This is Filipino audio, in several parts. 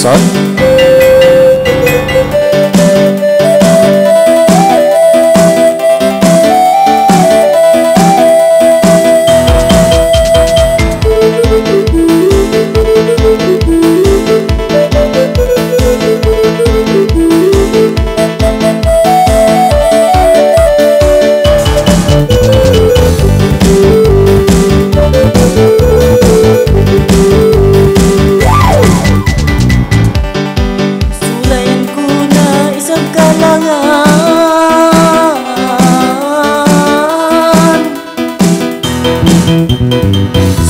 Son.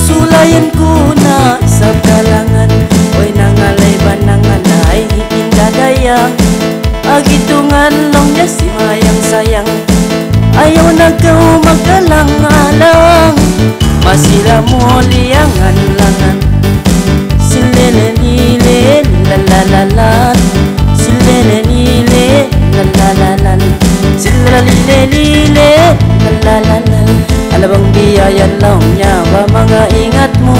Sulayan ko na isang kalangan, oy nangalay ba nangalay hipindadayang agitungan long niya si mayang sayang, ayaw na kau magalang-alang, masila mo liangan-langan, silelelile lalalalan, silelelile lalalalan, silelelile lalalalan. Alabang biyayan lang niya ba mga ingat mo,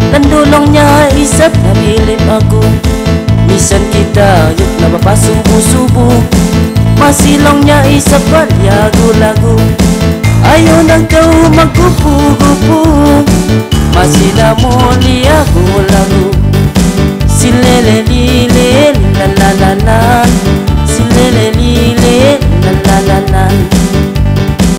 landulong niya isap na bilip ako, misan kita yuk na mapasubo-subo, masilong niya isap palyago-lago, ayaw na kau magkupo-gupo, masila mo liya